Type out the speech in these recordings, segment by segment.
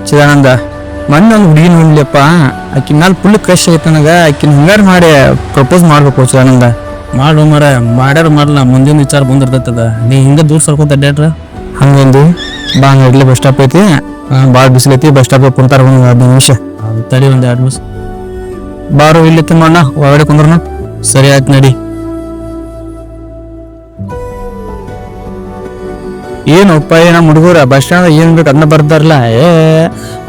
ಚಿದಾನಂದ ಮೊನ್ನೆ ಒಂದು ಹುಡುಗಿ ನೋಡ್ಲಿಪ್ಪ, ಆಕಿನ ಮ್ಯಾಲ ಫುಲ್ ಕ್ರಶ್ ಆಗೈತೆ ನನಗೆ. ಆಕಿನ ಹಿಂಗಾರು ಮಾಡಿ ಪ್ರಪೋಸ್ ಮಾಡ್ಬೇಕು ಚಿದಾನಂದ. ಮಾಡು ಮರ ಮಾಡ್ಯಾರ ಮಾಡಲ್ಲ, ಮುಂದಿನ ವಿಚಾರ ಬಂದಿರ್ತೈತದ. ನೀ ಹಿಂಗೆ ದೂರ ಸರ್ಕೊಂತ ಅಡ್ಡಾಡ್ರ ಹಂಗಂದು ಬಾ ಇಡ್ಲಿ ಬಸ್ ಸ್ಟಾಪ್ ಐತಿ, ಭಾಳ ಬಿಸಿಲೈತಿ. ಬಸ್ ಸ್ಟಾಪ್ ಕುಂತಾರ ಒಂದು 15 ನಿಮಿಷ. ತಡಿ ಒಂದು 2 ನಿಮಿಷ. ಬಾರು ಇಲ್ಲಿ ತಿನ್ನೋಣ, ಒಳಗಡೆ ಕುಂದ್ರನ. ಸರಿ ಆಯ್ತು ನಡಿ. ಏನಪ್ಪ ನಮ್ಮ ಹುಡುಗರ ಬಸ್ ಸ್ಟ್ಯಾಂಡ್ ಏನ್ ಬೇಕು ಅದನ್ನ ಬರ್ತಾರಲ್ಲ.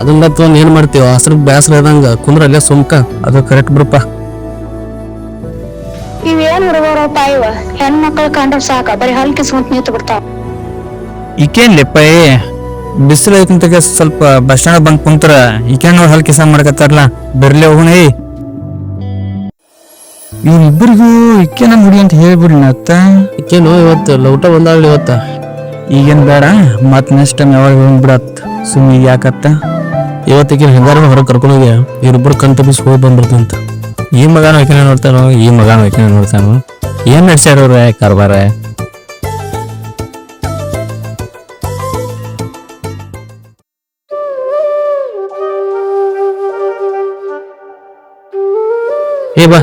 ಅದನ್ನ ತೊಗೊಂಡು ಏನು ಮಾಡ್ತೀವ? ಹಸ್ರ ಬೇಸರ ಇದಂಗ ಕುಂದ್ರ ಅಲ್ಲೇ ಸುಮ್ಕ. ಅದು ಕರೆಕ್ಟ್ ಬಿಡಪ್ಪ. ಇವೇನ್ ಹುಡುಗರಪ್ಪ ಇವ, ಹೆಣ್ಮಕ್ಳು ಕಂಡ್ರೆ ಸಾಕ ಬರೀ ಹಲ್ ಕಿಸ್ಕೊಂತ ನಿಂತು ಬಿಡ್ತಾವ. ಈಕೇನ್ ಲೆಪ್ಪ ಬಿಸಿಲು ಐತಂತ ಸ್ವಲ್ಪ ಬಸ್ ಸ್ಟ್ಯಾಂಡ್ ಬಂದ್ ಕುಂತರ ಈಕೇನ್ ನೋಡಿ ಹಲ್ ಕಿಸ ಮಾಡ್ಕತ್ತಾರಲ್ಲ. ಬರ್ಲಿ ಹೋಗೋಣ. ಇವ್ರಿಬ್ಬರಿಗೂ ಇಕ್ಕೆ ನಮ್ಮ ಹುಡುಗಿ ಅಂತ ಹೇಳ್ಬಿಡಿ ಅತ್ತ. ಈಕೇನು ಇವತ್ತು ಲೌಟ ಬಂದಾಳ ಇವತ್ತ. ಈಗೇನ್ ಬೇಡ, ಮತ್ ನೆಕ್ಸ್ಟ್ ಟೈಮ್ ಯಾವಾಗ ಬಿಡತ್ ಸುಮ್ಮನೆ ಯಾಕತ್ತ. ಇವತ್ತಿಗೆ ಹೆಂಗಾರ ಹೊರಗೆ ಕರ್ಕೊಂಡೋಗಿ ಇವ್ರಿಬ್ಬರು ಕಣ್ ತಪ್ಪಿಸಿ ಹೋಗಿ ಬಂದ್ಬಿಡ್ತಂತ. ಈ ಮಗನ ವೈಕನೆ ನೋಡ್ತಾನೋ, ಈ ಮಗನ ವೈಕನೆ ನೋಡ್ತಾನೋ, ಏನ್ ನಡ್ಸ್ಯಾರವ್ರೆ ಕಾರ್ಬಾರ. ಏ ಬಾ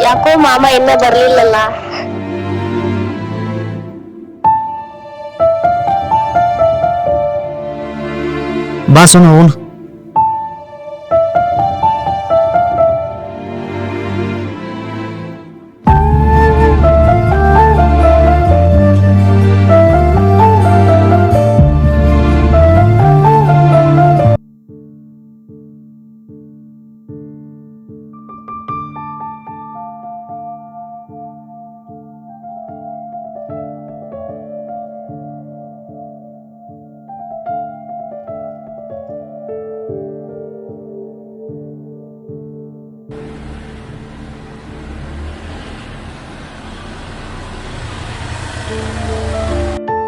ಯಾಕೋ ಮಾಮ ಇನ್ನ ಬರ್ಲಿಲ್ಲಲ್ಲ. ಬಾ ಸೋನ ಹೋಗೋಣ.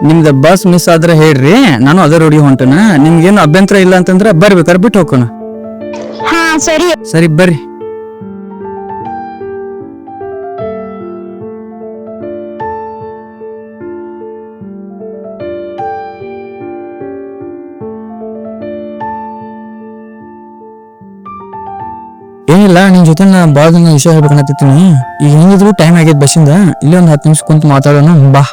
ನಿಮ್ದ ಬಸ್ ಮಿಸ್ ಆದ್ರೆ ಹೇಳ್ರಿ, ನಾನು ಅದೇ ರೋಡಿ ಹೊಂಟನ. ನಿಮ್ಗೇನು ಅಭ್ಯಂತರ ಇಲ್ಲ ಅಂತಂದ್ರೆ ಬರ್ಬೇಕಾರೆ ಬಿಟ್ಟು ಹೋಗೋಣ. ಹಾ ಸರಿ. ಸರಿ ಬರ್ರಿ. ಏನಿಲ್ಲ, ನಿನ್ ಜೊತೆ ನಾ ಭಾಳ ದಿನ ವಿಷಯ ಹೇಳ್ಬೇಕನ್ನತ್ತೀನಿ. ಈಗ ಹೆಂಗಿದ್ರು ಟೈಮ್ ಆಗೈತೆ ಬಸ್ಸಿಂದ. ಇಲ್ಲಿ ಒಂದು 10 ನಿಮಿಷ ಕುಂತು ಮಾತಾಡೋಣ ಬಾ.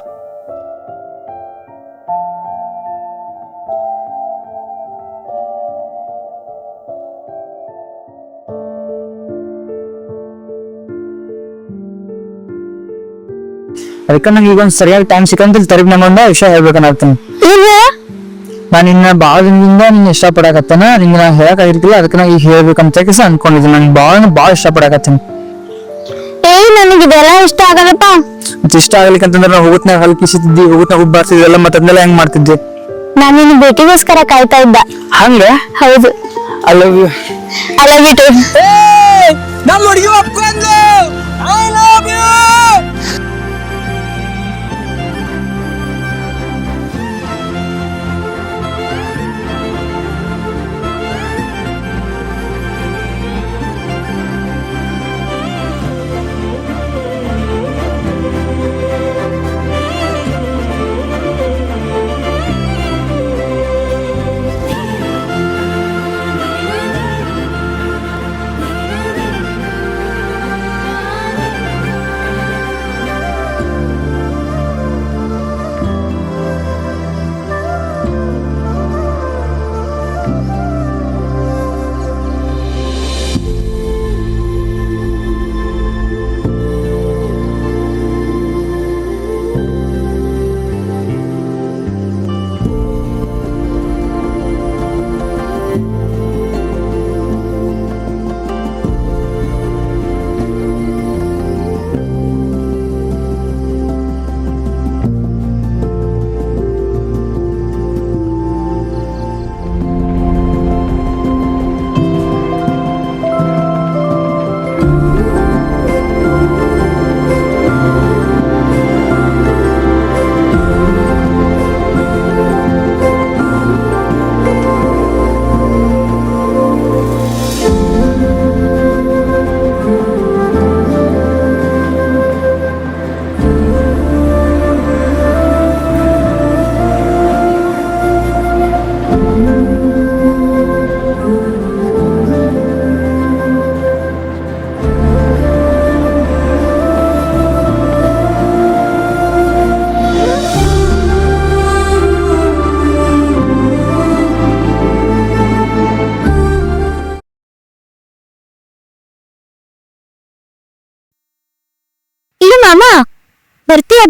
ಅದಕ್ಕೆ ನಂಗೆ ಈಗ ಒಂದು ಸರಿಯಾಗಿ ಟೈಮ್ ಸಿಕ್ಕಂತ ತರಗ್ ನಂಗೊಂದ ವಿಷಯ ಹೇಳ್ಬೇಕನ್ನತ್ತೀನಿ. ನಾನು ಇನ್ನ ಭಾಳ ದಿನದಿಂದ ನಿನ್ನ ಇಷ್ಟಪಡಕತ್ತೇನ. ನಿಂಗೆ ನಾ ಹೇಳಕ್ಕಾಗಿರ್ತಿಲ್ಲ, ಅದಕ್ಕೆ ನಾ ಈಗ ಹೇಳ್ಬೇಕಂತ ಕೆಲಸ ಅನ್ಕೊಂಡಿದ್ದೀನಿ. ನಾನು ಭಾಳ ಇಷ್ಟಪಡಕತ್ತೀನಿ. ನನಗೆ ಇದೆಲ್ಲ ಇಷ್ಟ ಆಗಲ್ಲಪ್ಪ. ಮತ್ತೆ ಇಷ್ಟ ಆಗ್ಲಿಕ್ಕಂತಂದ್ರೆ ನಾವು ಹೋಗುತ್ನ ಹಲ್ ಕಿಸಿತಿದ್ದಿ, ಹೋಗುತ್ನ ಹುಬ್ಬ ಬಾರ್ತಿದ್ವಿ ಎಲ್ಲ, ಮತ್ತೆ ಅದನ್ನೆಲ್ಲ ಹೆಂಗ್ ಮಾಡ್ತಿದ್ದೆ? ನಾನು ನಿನ್ನ ಭೇಟಿಗೋಸ್ಕರ ಕಾಯ್ತಾ ಇದ್ದ. ಹಂಗ? ಹೌದು. I love you. I love you too. ನಮ್ಮ ಹುಡುಗಿ ಒಪ್ಕೊಂಡು ಐ ಲವ್ ಯು.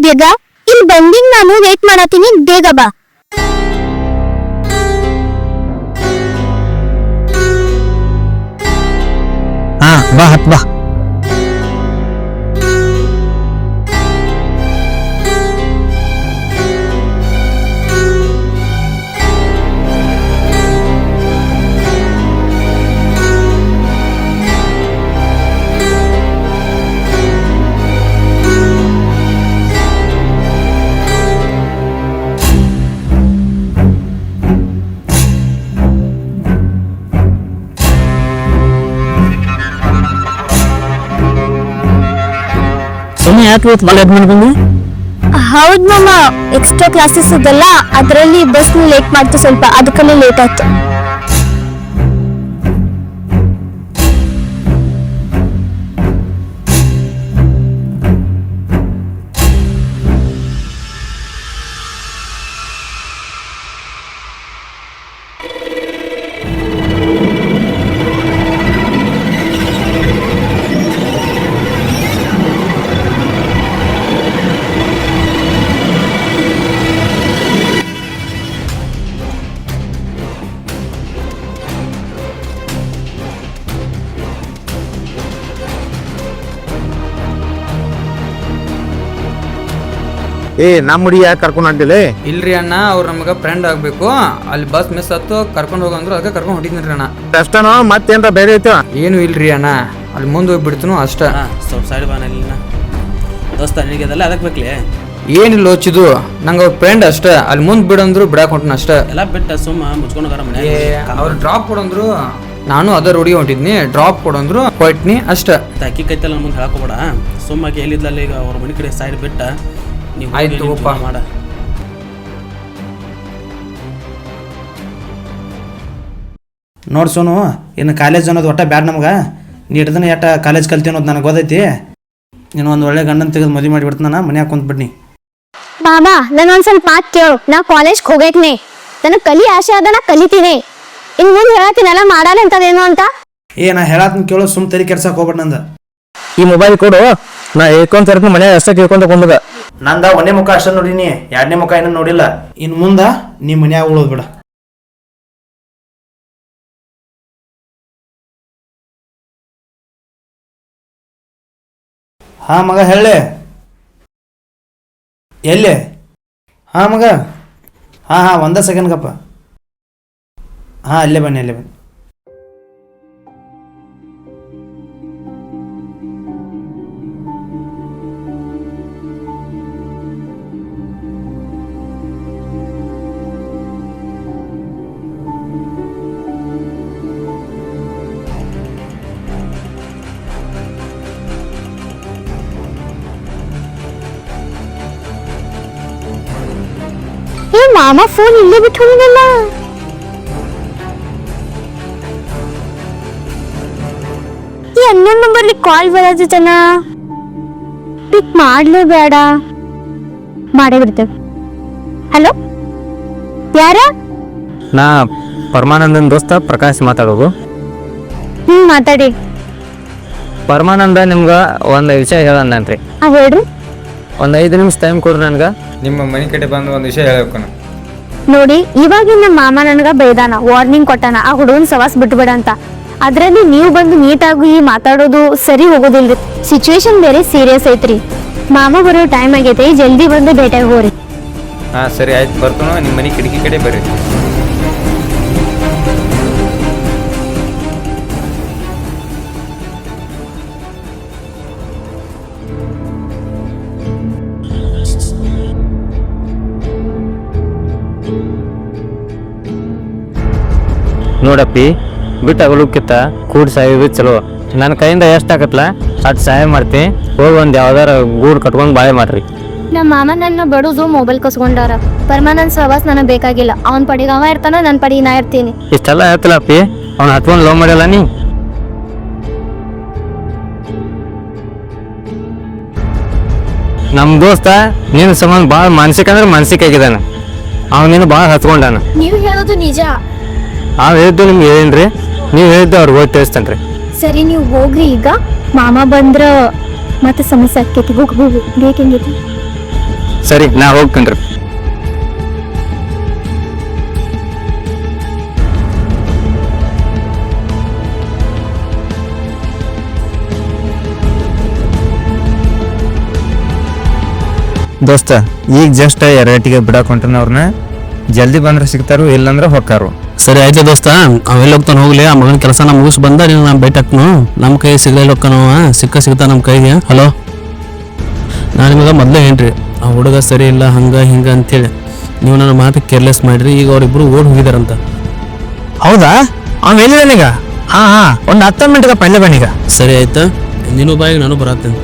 ಬೇಗ ಇಲ್ಲಿ ಬಂದಿಂಗ್ ನಾನು ವೇಟ್ ಮಾಡತ್ತೀನಿ ಬೇಗ ಬಾ ಹಾ ಬಾ ಹತ್ ಬಾ. ಸುಮ್ಮನೆ ಯಾಕೆ ಇವತ್ತು ಭಾಳ ಲೇಟ್ ಮಾಡ್ಬಂದು? ಹೌದ್ ಮಾಮ ಎಕ್ಸ್ಟ್ರಾ ಕ್ಲಾಸಸ್ ಇದಲ್ಲ ಅದ್ರಲ್ಲಿ ಬಸ್ ಲೇಟ್ ಮಾಡ್ತು ಸ್ವಲ್ಪ ಅದಕ್ಕಲ್ಲೇ ಲೇಟ್ ಆಯ್ತು ನಮ್ಮ ಹುಡುಗಿ ಯಾಕೆ ಕರ್ಕೊಂಡು ಹೊಂಟಿಲ್ಲ? ಇಲ್ರಿ ಅಣ್ಣ ಅವ್ರು ನಮ್ಗೆ ಫ್ರೆಂಡ್ ಆಗ್ಬೇಕು ಅಲ್ಲಿ ಬಸ್ ಮಿಸ್ ಆಯ್ತು ಕರ್ಕೊಂಡು ಹೋಗಂದ್ರು ಅದಕ್ಕೆ ಕರ್ಕೊಂಡು ಹೊಂಟಿದ್ರಿ ಅಣ್ಣ. ಅಷ್ಟನೋ ಮತ್ತೇನ್ರ ಬೇರೆ ಐತೋ? ಏನು ಇಲ್ರಿ ಅಣ್ಣ ಅಲ್ಲಿ ಮುಂದೆ ಹೋಗ್ಬಿಡ್ತು ಅಷ್ಟ. ಸ್ವಲ್ಪ ಸೈಡ್ ಬಾನಿಲ್ಲ ದೋಸ್ತ ನಿನಗೆದಲ್ಲ ಅದಕ್ಕೆ ಬೇಕಲೇ ಏನಿಲ್ಲ ಓಚಿದು ನಂಗೆ ಅವ್ರ ಫ್ರೆಂಡ್ ಅಷ್ಟ ಅಲ್ಲಿ ಮುಂದೆ ಬಿಡಂದ್ರು ಬಿಡಾಕ್ ಹೊಂಟನ ಅಷ್ಟ. ಎಲ್ಲ ಬಿಟ್ಟು ಸುಮ್ಮ ಮುಚ್ಕೊಂಡು ಹೋಗಾರ ಮನೆ ಅವ್ರು ಡ್ರಾಪ್ ಕೊಡಂದ್ರು ನಾನು ಅದರ ಹುಡುಗಿ ಹೊಂಟಿದ್ನಿ ಡ್ರಾಪ್ ಕೊಡಂದ್ರು ಕೊಟ್ನಿ ಅಷ್ಟ. ಅಕ್ಕಿ ಕೈತಲ್ಲ ಮುಂದೆ ಹೇಳಕೋಬೇಡ ಸುಮ್ಮಕ್ಕೆ ಎಲ್ಲಿದ್ದಲ್ಲ ಈಗ ಅವ್ರ ಮನೆ ಕಡೆ ಸೈಡ್ ಬಿಟ್ಟ ನೀವು ಆಯ್ತು ಮಾಡ. ನೋಡಿ ಸೋನು ಇನ್ನು ಕಾಲೇಜ್ ಅನ್ನೋದು ಒಟ್ಟ ಬ್ಯಾಡ ನಮ್ಗೆ. ನೀ ಹಿಡ್ದನ ಎಟ್ಟ ಕಾಲೇಜ್ ಕಲ್ತಿ ಅನ್ನೋದು ನನಗೆ ಗೊತ್ತೈತಿ. ನೀನು ಒಂದು ಒಳ್ಳೆ ಗಂಡನ ತೆಗೆದು ಮದುವೆ ಮಾಡಿಬಿಡ್ತು ನಾನು ಮನ್ಯಾಗ ಕುಂತ್ಬಿಡ್ನಿ. ಮಾಮ ನನ್ನೊಂದ್ ಸ್ವಲ್ಪ ಮಾತು ಕೇಳು ನಾ ಕಾಲೇಜ್ ಹೋಗೈತ್ನಿ ನನಗೆ ಕಲಿ ಆಸೆ ಅದ ನಾ ಕಲಿತೀನಿ ಇನ್ ಮುಂದೆ ಹೇಳತ್ತೀನಲ್ಲ ಮಾಡಲ್ಲ ಅಂತದೇನು ಅಂತ. ನಾ ಹೇಳತ್ನ ಕೇಳೋ ಸುಮ್ ತಲೆ ಕೆಡ್ಸಕ್ಕೆ ಹೋಗ್ಬೇಡ ನಂದ. ಈ ಮೊಬೈಲ್ ಕೊಡು, ನಾ ಹೇಳ್ಕೊಂತ ಇರ್ತೀನಿ ಮನೆ ಅಷ್ಟೇ ಕೇಳ್ಕೊಂತ ಕೊಂಡದ. ನಂದ ಒಂದೇ ಮುಖ ಅಷ್ಟ ನೋಡಿನಿ, ಎರಡನೇ ಮುಖ ಏನೂ ನೋಡಿಲ್ಲ. ಇನ್ನು ಮುಂದ ನೀ ಮನ್ಯಾಗ ಉಳೋದ್ ಬಿಡ. ಹಾ ಮಗ ಹೇಳಿ ಎಲ್ಲಿ? ಹಾ ಮಗ ಹಾ ಒಂದ ಸೆಕೆಂಡ್ ಗಪ್ಪ. ಹಾ ಅಲ್ಲೇ ಬನ್ನಿ ಅಲ್ಲೇ ಬನ್ನಿ. ಏ ಮಾಮ ಫೋನ್ ಇಲ್ಲೇ ಬಿಟ್ಟು ಹೋಗಿದಲ್ಲ. ಈ 11 ನಂಬರ್ಲಿ ಕಾಲ್ ಬರತ್ತನ ಪಿಕ್ ಮಾಡ್ಲೇ ಬೇಡ ಮಾಡೇ ಬಿಡ್ತೇವೆ. ಹಲೋ ಯಾರ? ನಾ ಪರಮಾನಂದನ್ ದೋಸ್ತ ಪ್ರಕಾಶ್ ಮಾತಾಡೋದು. ಮಾತಾಡಿ. ಪರಮಾನಂದ ನಿಮ್ಗೆ ಒಂದು ವಿಷಯ ಹೇಳಂದ್ರಿ. ಹೇಳ್ರಿ. ಒಂದು 5 ನಿಮಿಷ ಟೈಮ್ ಕೊಡ್ರಿ ನನ್ಗೆ. ನಿಮ್ಮ ಮನೆ ಕಡೆ ಬಂದು ಒಂದು ವಿಷಯ ಹೇಳ್ಬೇಕು. ನೋಡಿ ಇವಾಗಿನ ಮಾಮ ನನಗ ಬೈದಾನ ವಾರ್ನಿಂಗ್ ಕೊಟ್ಟಾನ ಆ ಹುಡುಗನ್ ಸವಾಸ್ ಬಿಟ್ಬಿಡ ಅಂತ. ಅದ್ರಲ್ಲಿ ನೀವು ಬಂದು ನೀಟಾಗಿ ಮಾತಾಡೋದು ಸರಿ ಹೋಗೋದಿಲ್ರಿ. ಸಿಚುವೇಶನ್ ಬೇರೆ ಸೀರಿಯಸ್ ಐತ್ರಿ. ಮಾಮ ಬರೋ ಟೈಮ್ ಆಗೈತೆ ಜಲ್ದಿ ಬಂದು ಭೇಟಿಯಾಗಿ ಹೋಗ್ರಿ. ಹಾ ಸರಿ ಆಯ್ತು ಬರ್ತಾನೋ ನಿಮ್ಮ ಮನೆ ಕಿಟಕಿ ಕಡೆ ಬರ್ರಿ. ನೋಡಪ್ಪಿ ಬಿಟ್ಟು ಅಗಲಕ್ಕಿತ್ತ ಕೂಡಿ ಸಾಯೋದು ಚಲೋ. ನನ್ನ ಕೈಯಿಂದ ಎಷ್ಟು ಆಗತ್ತಲ್ಲ ಅಷ್ಟು ಸಹಾಯ ಮಾಡ್ತೀನಿ. ಹೋಗಿ ಒಂದು ಯಾವ್ದಾರ ಗೂಡು ಕಟ್ಕೊಂಡು ಬಾಳೆ ಮಾಡ್ರಿ. ನಮ್ಮ ಮಾಮ ನನ್ನ ಬಡುದು ಮೊಬೈಲ್ ಕಸ್ಕೊಂಡಾರ. ಪರ್ಮನೆಂಟ್ ಸವಾಸ್ ನನಗೆ ಬೇಕಾಗಿಲ್ಲ. ಅವನ ಪಡಿಗೆ ಅವ ಇರ್ತಾನ, ನನ್ನ ಪಡಿಗೆ ನಾ ಇರ್ತೀನಿ. ಇಷ್ಟೆಲ್ಲ ಹೇಳ್ತಿಲ್ಲಪ್ಪಿ ಅವ್ನು ಹತ್ಕೊಂಡು ಲವ್ ಮಾಡಲ್ಲ ನೀ. ನಮ್ಮ ದೋಸ್ತ ನೀನು ಸಂಬಂಧ ಭಾಳ ಮಾನಸಿಕ ಅಂದ್ರೆ ಮಾನಸಿಕ ಆಗಿದ್ದಾನ. ಅವ್ನು ನೀನು ಭಾಳ ಹತ್ಕೊಂಡಾನ. ನೀವು ಹೇಳೋದು ನಿಜ. ಅವ್ನು ಹೇಳಿದ್ದು ನಿಮ್ಗೆ ಹೇಳೇನ್ರಿ, ನೀವು ಹೇಳಿದ್ದು ಅವ್ರಿಗೆ ಹೋಗಿ ತಿಳಿಸ್ತಾನ್ರಿ. ಸರಿ ನೀವು ಹೋಗ್ರಿ. ಈಗ ಮಾಮ ಬಂದ್ರ ಮತ್ತೆ ಸಮಸ್ಯೆ ಆಕೈತಿ. ಹೋಗಿ ಬೇಕಂಗೈತಿ. ಸರಿ ನಾ ಹೋಗ್ತೇನ್ರಿ. ದೋಸ್ತ ಈಗ ಜಸ್ಟ್ ಎರಟಿಗೆ ಬಿಡಾಕ್ ಹೊಂಟಾನ ಅವ್ರನ್ನ. ಜಲ್ದಿ ಬಂದ್ರೆ ಸಿಗ್ತಾರು, ಇಲ್ಲಂದ್ರೆ ಹೊಕ್ಕಾರು. ಸರಿ ಆಯ್ತು ದೋಸ್ತ, ಅವೆಲ್ಲ ಹೋಗ್ತಾನೆ ಹೋಗ್ಲಿ. ಆ ಮಗನ ಕೆಲಸ ಮುಗಿಸ್ ಬಂದ ನಾನು ಭೇಟಿ ಹಾಕ್ನು. ನಮ್ಮ ಕೈ ಸಿಗ್ಲಿಲ್ಲ ಹೋಗ್ತಾನವ, ಸಿಗ್ತಾ ನಮ್ಮ ಕೈಗೆ. ಹಲೋ, ನಾನು ನಿಮಗೆ ಮೊದಲೇ ಏನ್ರಿ ಆ ಹುಡುಗ ಸರಿ ಇಲ್ಲ ಹಂಗ ಹಿಂಗ ಅಂತೇಳಿ ನೀವು ನನ್ನ ಮಾತು ಕೇರ್ಲೆಸ್ ಮಾಡ್ರಿ. ಈಗ ಅವ್ರಿಬ್ರು ಓಡ್ ಹೋಗಿದಾರಂತ. ಹೌದಾ? ಅವ್ ಎಲ್ಲಿದಾನೀಗ? ಹಾ ಒಂದು 10 ಮಿನಿಟ್ಗೆ ಪಲ್ಲೆ ಬನ್ನೀಗ. ಸರಿ ಆಯ್ತಾ, ನೀನು ಬಾಯಿಗೆ ನಾನು ಬರತ್ತೇನೆ.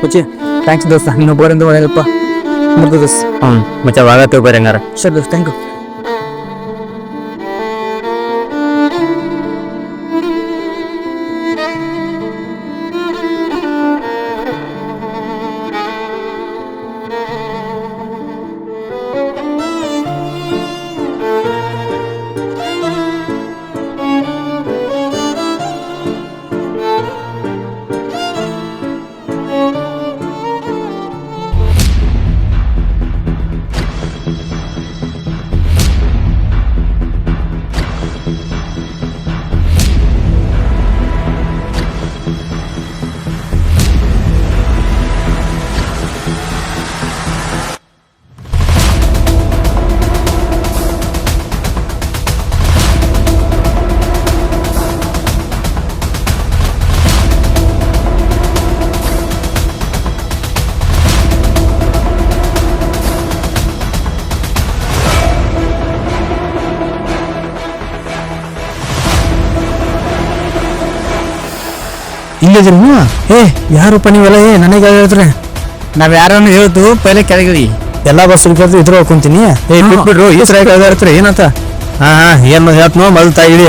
ಕೊಚ್ಚಿ ಥ್ಯಾಂಕ್ಸ್ ದೋಸ್ತ, ನೀನು ಒಬ್ಬರಿಂದ ಒಳ್ಳೆಯಪ್ಪ. ಮುರ್ದು ದೋಸ್ತ. ಮತ್ತೆ ವಾಗತ್ತೆ ಬರ್ರಿ ಹಂಗಾರ. ಸರಿ ದೋಸ್ತ, ಥ್ಯಾಂಕ್ ಯು. ಇಲ್ಲಿದ್ರಿ ನೀವು? ಯಾರಪ್ಪ ನೀವೆಲ್ಲ? ನನಗೆ ಹೇಳಿದ್ರೆ ನಾವ್ ಯಾರನ್ನು ಹೇಳ್ತು ಪೈಲೆ ಕೆಳಗಿಳಿ. ಎಲ್ಲ ಬಸ್ ಕೇಳ್ತು ಇದ್ರ ಹೋಗ್ಕೊಂತೀನಿ. ಬಿಟ್ಬಿಡ್ರು, ಈ ಸರಿ ಹೇಳ್ತಾರೆ ಏನಂತ. ಹಾ ಏನ್ ಹೇಳ್ತನೋ ಮೊದಲು ತಾಯಿಡಿ.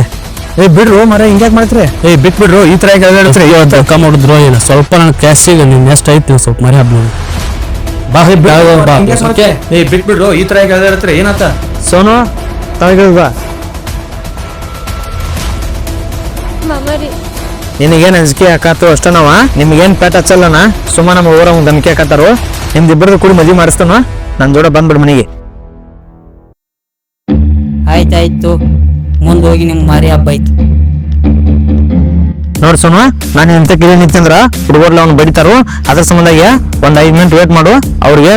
ಬಿಡ್ರು ಮರ ಹಿಂಗ್ಯಾಕ್ ಮಾಡ್ತಾರೆ? ಬಿಟ್ಬಿಡ್ರು, ಈ ತರ ಹೇಳ್ತಾರೆ. ಧಕ್ಕ ಮಾಡಿದ್ರು ಏನು ಸ್ವಲ್ಪ ನನ್ನ ಕ್ಯಾಶಿಗೆ ನೀನು ಎಷ್ಟು ಐತಿ ಸ್ವಲ್ಪ ಮರಿ ಹಬ್ಬ ಬಾ. ಬಿಟ್ಬಿಡ್ರು, ಈ ತರ ಹೇಳ್ತಾರೆ ಏನಂತ. ಸೋನು ಬಾ. ನಿನಗೇನು ಅಂಜಿಕೆ ಹಾಕಾತು ಅಷ್ಟ ನಾವ? ನಿಮ್ಗೇನ್ ಪೇಟ ಹಚ್ಚಲ್ಲನ? ಸುಮ್ಮ ನಮ್ಮ ಊರ ಒಂದು ಧಮಕಿ ಹಾಕತ್ತಾರು. ನಿಮ್ದಿಬ್ಬರದು ಕೂಡಿ ಮದ್ವಿ ಮಾಡಿಸ್ತಾನ. ನನ್ನ ಜೋಡ ಬಂದ್ಬಿಡು ಮನೆಗೆ. ಆಯ್ತಾಯ್ತು, ಮುಂದೆ ಹೋಗಿ ನಿಮ್ ಮಾರಿ ಹಬ್ಬ ಐತಿ. ನೋಡ್ ಸೋನು, ನಾನು ಎಂತ ಕೇಳಿ ನಿಂತಂದ್ರ ಹುಡುಗರ್ಲ ಅವ್ನು ಬಡಿತಾರು. ಅದ್ರ ಸಂಬಂಧಾಗಿ ಒಂದ್ 5 ಮಿನಿಟ್ ವೇಟ್ ಮಾಡು. ಅವ್ರಿಗೆ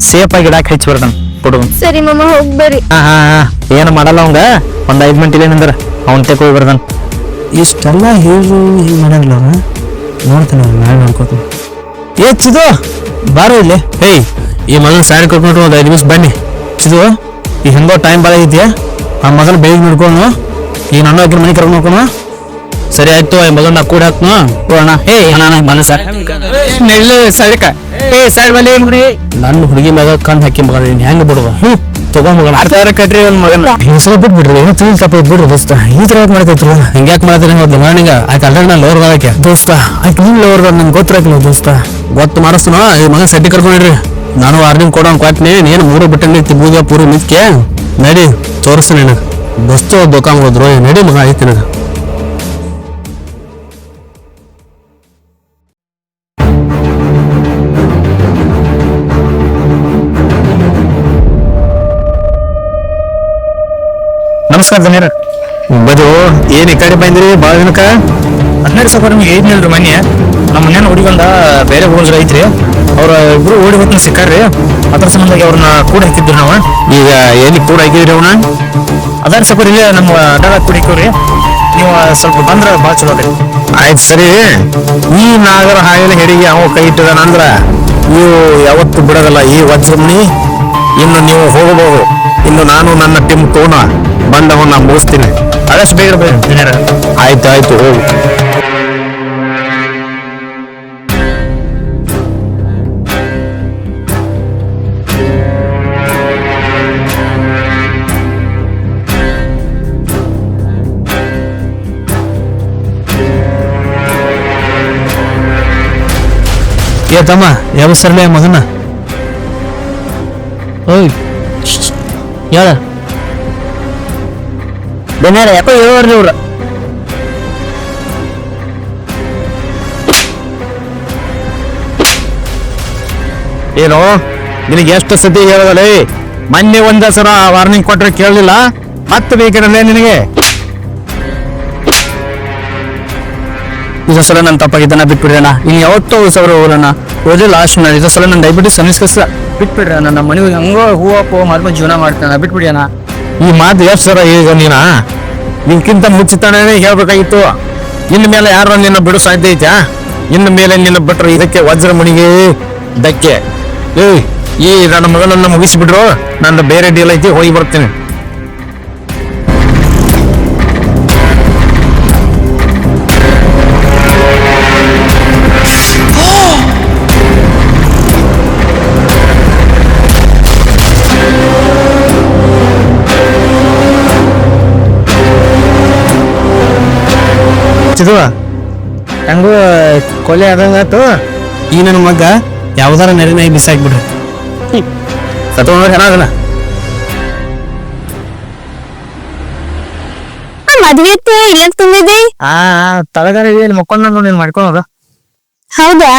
ಸೇಫ್ ಆಗಿ ಇಡಾಕ್ ಹೆಚ್ಚಿ ಬರ್ತಾನ ಹುಡುಗ. ಸರಿ ಮಾಮ ಹೋಗ್ಬರ್ರಿ. ಹಾ ಏನು ಮಾಡಲ್ಲ ಅವಂಗ. ಒಂದ್ 5 ಮಿನಿಟ್ ಇಲ್ಲೇನಂದ್ರ ಅವ್ನ ತೆಕ್ ಹೋಗಿ ಬರ್ತಾನ. ಇಷ್ಟೆಲ್ಲ ಹೇಳು ಹೀಗೆ ಮಾಡಲ್ಲ ಅವ್ರ. ನೋಡ್ತಾನೆ ನಾಳೆ ನೋಡ್ಕೋತೀನಿ. ಚಿದು ಬಾರೋ ಇಲ್ಲಿ. ಈ ಮಗನ ಸ್ಯಾರಿ ಕರ್ಕೊಂಡು ಒಂದು 5 ನಿಮಿಷ ಬನ್ನಿ. ಚಿದು, ಈ ಹೆಂಗೋ ಟೈಮ್ ಭಾಳ ಐತಿಯಾ? ಆ ಮಗನ ಬೆಳಿಗ್ಗೆ ನೋಡ್ಕೊಂಡು ಈ ನನ್ನ ಹಾಕಿ ಮನೆ ಕರ್ಕೊಂಡು ನೋಡ್ಕೊಣ. ಸರಿ ಆಯ್ತು, ಈ ಮಗನ ಕೂಡ ಹಾಕ್ನು ಹೋಗೋಣ. ಮನ ಸರ್ ನನ್ನ ಹುಡುಗಿ ಮಗ ಕಣ್ ಹಾಕಿ ಮಗ ಹೆಂಗ್ ಬಿಡುವ ತಗೊಂಡ್ ಮಗನ ಅರ್ಥ ಕಟ್ರಿ ಒಂದ್ ಮಗನ ಹೆಸರು ಬಿಟ್ಬಿಡ್ರಿ. ಏನೋ ತಿಳಿ ತಪ್ಪ ಬಿಡ್ರಿ ದೋಸ್ತ. ಈ ತರ ಯಾಕೆ ಮಾಡ್ತೈತ್ರಿ? ಹಿಂಗ್ಯಾಕ್ ಮಾಡ್ತೀನಿ ಮೊದ್ಲು ಮಗನಿಗ ಆಯ್ತು ಅಲ್ರಿ ನಾನು ಲೋರ್ ಬರಕ್ಕೆ ದೋಸ್ತ. ಆಯ್ತು ನೀನ್ ಲೋರ್ದ ನಂಗೆ ಗೊತ್ತಿರಕಿಲ್ಲ ದೋಸ್ತ. ಗೊತ್ತು ಮಾಡಿಸ್ತಾನ. ಈ ಮಗನ ಸೆಟ್ಟಿ ಕರ್ಕೊಂಡಿಡ್ರಿ. ನಾನು ವಾರ್ನಿಂಗ್ ಕೊಡೋನ್ ಕೊಟ್ನಿ. ನೀನು 3 ಬಿಟ್ಟಂಗೆ ತಿಬ್ಬೂದ ಪೂರಿ ಮಿತ್ಕೆ ನಡಿ ತೋರಿಸ್ತೀನಿ ನಿನಗೆ. ಬಸ್ತು ದೊಕಾನ್ ಹೋದ್ರು ನಡಿ ಮಗ ಐತಿ ನನಗೆ. ನಮಸ್ಕಾರ ಧನ್ಯರ. ಬದು ಏನ್ ಈ ಕಡೆ ಬಂದ್ರಿ ಬಾಳ ದಿನಕ್ಕ? 12 ಸಾವಿರ ನಿಮ್ಗೆ ಏನಿಲ್ರಿ ಮನೆ. ನಮ್ಮ ಮನೇನ ಹುಡುಗಂದ ಬೇರೆ ಹುಡುಗರು ಐತ್ರಿ. ಅವ್ರ ಇಬ್ರು ಓಡಿ ಹೊತ್ತು ಸಿಕ್ಕಾರ್ರಿ. ಅದ್ರ ಸಂಬಂಧಾಗಿ ಅವ್ರನ್ನ ಕೂಡ ಹಾಕಿದ್ರು ನಾವು. ಈಗ ಏನಿ ಕೂಡ ಹಾಕಿದ್ರಿ ಅವನ? ಅದಾರ ಸಪರ್ ಇಲ್ಲಿ ನಮ್ಮ ಅಡ್ಡ ಕುಡಿಕೋರಿ. ನೀವು ಸ್ವಲ್ಪ ಬಂದ್ರ ಭಾಳ ಚಲೋ ರೀ. ಆಯ್ತು ಸರಿ. ಈ ನಾಗರ ಹಾಯಿನ ಹೆಡಿಗೆ ಅವ ಕೈ ಇಟ್ಟದಾನ ಅಂದ್ರ ನೀವು ಯಾವತ್ತು ಬಿಡೋದಲ್ಲ ಈ ವಜ್ರಮಣಿ. ಇನ್ನು ನೀವು ಹೋಗಬಹುದು. ಇನ್ನು ನಾನು ನನ್ನ ಟೀಮ್ ತೋಣ ಬಂದವನ್ನ ಮುಗಿಸ್ತೀನಿ. ಆದಷ್ಟು ಬೇಗ ಧನ್ಯರ. ಆಯ್ತು ಹೋಗು. ತಮ್ಮ ಯಾವ ಸರ್ಲೆ ಮಗನ? ಓಯ್ ಹೇಳ ಏನಾರ ಯಾಕೋ ಹೇಳೋರ್ರಿ ಇವ್ರು. ಏನು ನಿನಗೆ ಎಷ್ಟು ಸತಿ ಹೇಳೋದಲ್ಲೇ ಮೊನ್ನೆ ಒಂದ ಸಲ ವಾರ್ನಿಂಗ್ ಕೊಟ್ರೆ ಕೇಳಲಿಲ್ಲ ಮತ್ತೆ ಬೇಕಿರಲ್ಲ ನಿನಗೆ. ಇದರ ಸಲ ನನ್ನ ತಪ್ಪಾಗಿದ್ದಾನ ಬಿಟ್ಬಿಡ್ರಣ. ಇನ್ನು ಯಾವತ್ತೋ ಸಾವಿರ ಹೋಗೋಣ ಹೋದ್ರೆ ಲಾಸ್ಟ್ ನಾನು ಇದರ ಸಲ ನನ್ನ ದಯವಿಟ್ಟು ಸಮಸ್ಕಸ ಬಿಟ್ಬಿಡ್ರಿ. ನನ್ನ ಮನೆಗೆ ಹಂಗೋ ಹೂವಪ್ಪೋ ಮಾರ್ಮ ಜೀವನ ಮಾಡ್ತಾನ ಬಿಟ್ಬಿಡ್ಯಾನ. ಈ ಮಾತು ಎಷ್ಟು ಸರ ಈಗ ನಿನ್ಕಿಂತ ಮುಂಚಿತನೇ ಹೇಳ್ಬೇಕಾಗಿತ್ತು. ಇನ್ನು ಮೇಲೆ ಯಾರು ನಿನ್ನ ಬಿಡು ಸಾಧ್ಯ ಐತ್ಯಾ? ಇನ್ನು ಮೇಲೆ ನಿನ್ನ ಬಿಟ್ರೆ ಇದಕ್ಕೆ ವಜ್ರಮಣಿಗೆ ಧಕ್ಕೆ. ಈ ನನ್ನ ಮಗನನ್ನ ಮುಗಿಸಿಬಿಟ್ರು, ನನ್ನ ಬೇರೆ ಡೀಲ್ ಐತಿ, ಹೋಗಿ ಬರ್ತೀನಿ. ಹಂಗೂ ಕೊಲೆ ಆದಂಗಾತು. ಈ ನನ್ನ ಮಗ ಯಾವ್ದಾರ ನೆರೆನಾಗಿ ಬಿಸಾಕ್ಬಿಡ್ರಿ. ಸತ್ತೋಣ ಮದ್ವೆ ಇಲ್ಲ ತುಂಬಿದಿ. ತಳಗಾರ ಇಲ್ಲಿ ಮಕ್ಕೊಂಡ್ ನೀನ್ ಮಾಡ್ಕೊಳೋದು. ಹೌದಾ?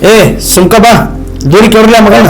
ಏ ಸುಮ್ಕ ಬಾ, ದೂರಿ ಕೇಳ್ರಲ್ಲ ಮಗನ.